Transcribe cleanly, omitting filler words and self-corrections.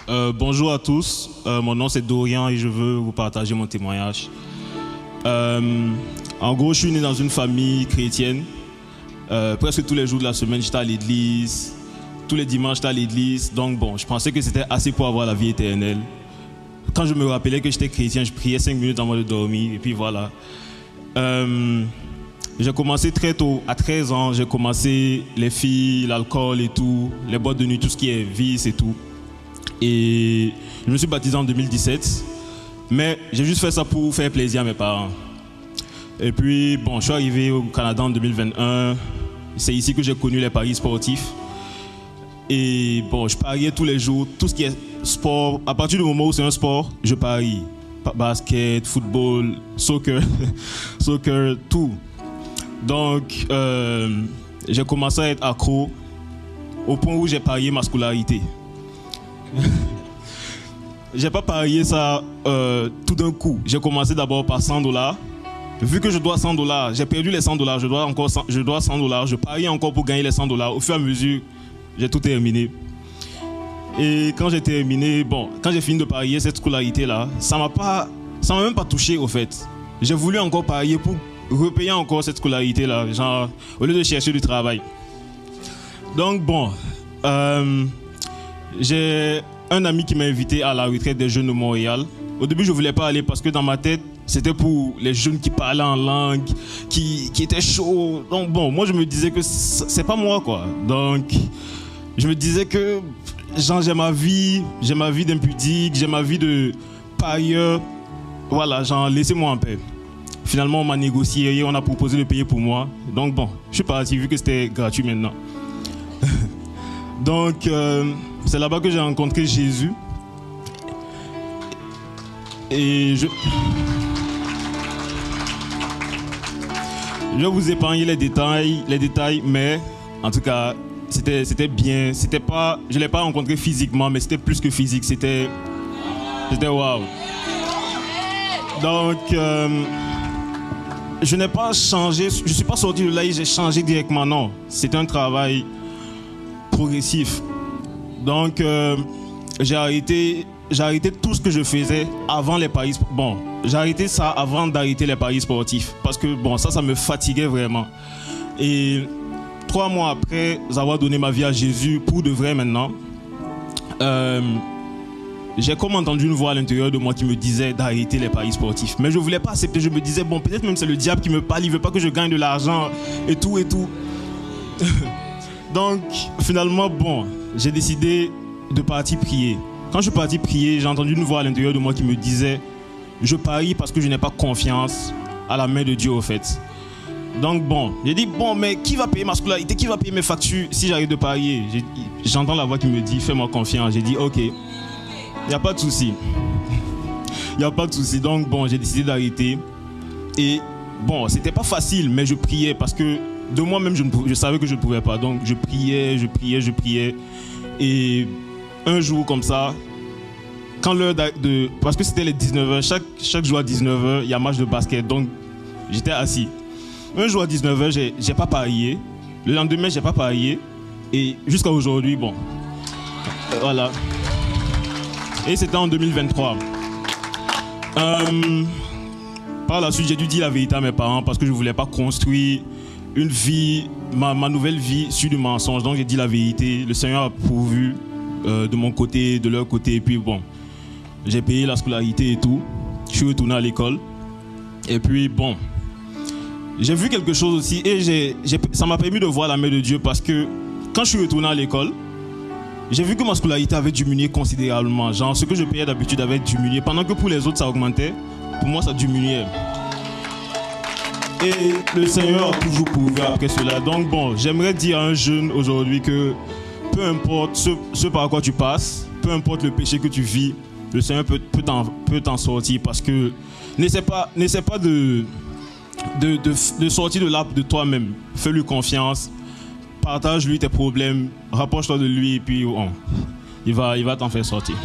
Bonjour à tous, mon nom c'est Dorian et je veux vous partager mon témoignage. En gros, je suis né dans une famille chrétienne. Presque tous les jours de la semaine, j'étais à l'église. Tous les dimanches, j'étais à l'église. Donc bon, je pensais que c'était assez pour avoir la vie éternelle. Quand je me rappelais que j'étais chrétien, je priais 5 minutes avant de dormir et puis voilà. J'ai commencé très tôt, à 13 ans, j'ai commencé les filles, l'alcool et tout, les boîtes de nuit, tout ce qui est vice et tout. Et je me suis baptisé en 2017, mais j'ai juste fait ça pour faire plaisir à mes parents. Et puis, bon, je suis arrivé au Canada en 2021. C'est ici que j'ai connu les paris sportifs. Et bon, je pariais tous les jours, tout ce qui est sport. À partir du moment où c'est un sport, je parie. Basket, football, soccer, soccer, tout. Donc, j'ai commencé à être accro au point où j'ai parié ma scolarité. J'ai pas parié ça tout d'un coup. J'ai commencé d'abord par 100 $. Vu que je dois 100 $, j'ai perdu les 100 $, je dois 100 $, je parie encore pour gagner les 100 $. Au fur et à mesure, j'ai tout terminé. Et quand j'ai terminé, bon, quand j'ai fini de parier cette scolarité-là, ça m'a même pas touché au fait. J'ai voulu encore parier pour repayer encore cette scolarité-là, genre, au lieu de chercher du travail. Donc bon, j'ai un ami qui m'a invité à la retraite des jeunes de Montréal. Au début, je ne voulais pas aller parce que dans ma tête, c'était pour les jeunes qui parlaient en langue, qui étaient chauds. Donc bon, moi je me disais que c'est pas moi quoi. Donc je me disais que genre, j'ai ma vie d'impudique, j'ai ma vie de parieur. Voilà, genre laissez-moi en paix. Finalement, on m'a négocié et on a proposé de payer pour moi. Donc bon, je suis parti vu que c'était gratuit maintenant. Donc c'est là-bas que j'ai rencontré Jésus. Et je vais vous épargner les détails, mais en tout cas, c'était bien. Je ne l'ai pas rencontré physiquement, mais c'était plus que physique. C'était waouh. Donc, je n'ai pas changé, je ne suis pas sorti de là et j'ai changé directement, non. C'était un travail progressif. Donc, j'ai arrêté tout ce que je faisais avant les paris. Bon, j'ai arrêté ça avant d'arrêter les paris sportifs. Parce que, bon, ça me fatiguait vraiment. Et 3 mois après avoir donné ma vie à Jésus, pour de vrai maintenant, j'ai comme entendu une voix à l'intérieur de moi qui me disait d'arrêter les paris sportifs. Mais je ne voulais pas accepter. Je me disais, bon, peut-être même c'est le diable qui me parle. Il ne veut pas que je gagne de l'argent et tout et tout. Donc, finalement, bon, j'ai décidé de partir prier. Quand je suis parti prier, j'ai entendu une voix à l'intérieur de moi qui me disait « Je parie parce que je n'ai pas confiance à la main de Dieu au fait. » Donc bon, j'ai dit « Bon, mais qui va payer ma scolarité? Qui va payer mes factures si j'arrête de parier ?» J'entends la voix qui me dit « Fais-moi confiance. » J'ai dit « Ok, il n'y a pas de souci. » Il n'y a pas de souci. Donc bon, j'ai décidé d'arrêter. Et bon, c'était pas facile, mais je priais parce que de moi-même, je savais que je ne pouvais pas. Donc je priais. Et un jour comme ça, quand l'heure parce que c'était les 19h, chaque jour à 19h, il y a match de basket, donc j'étais assis. Un jour à 19h, j'ai pas parié. Le lendemain, j'ai pas parié. Et jusqu'à aujourd'hui, bon, voilà. Et c'était en 2023. Par la suite, j'ai dû dire la vérité à mes parents parce que je voulais pas construire une vie, ma nouvelle vie sur du mensonge. Donc j'ai dit la vérité. Le Seigneur a pourvu de mon côté, de leur côté. Et puis bon, j'ai payé la scolarité et tout. Je suis retourné à l'école. Et puis bon, j'ai vu quelque chose aussi. Et ça m'a permis de voir la main de Dieu parce que quand je suis retourné à l'école, j'ai vu que ma scolarité avait diminué considérablement. Genre ce que je payais d'habitude avait diminué. Pendant que pour les autres ça augmentait, pour moi ça diminuait. Et le Seigneur a toujours pourvu après cela. Donc bon, j'aimerais dire à un jeune aujourd'hui que peu importe ce par quoi tu passes, peu importe le péché que tu vis, le Seigneur peut t'en sortir parce que n'essaie pas de sortir de là de toi-même. Fais-lui confiance, partage-lui tes problèmes, rapproche-toi de lui et puis il va t'en faire sortir.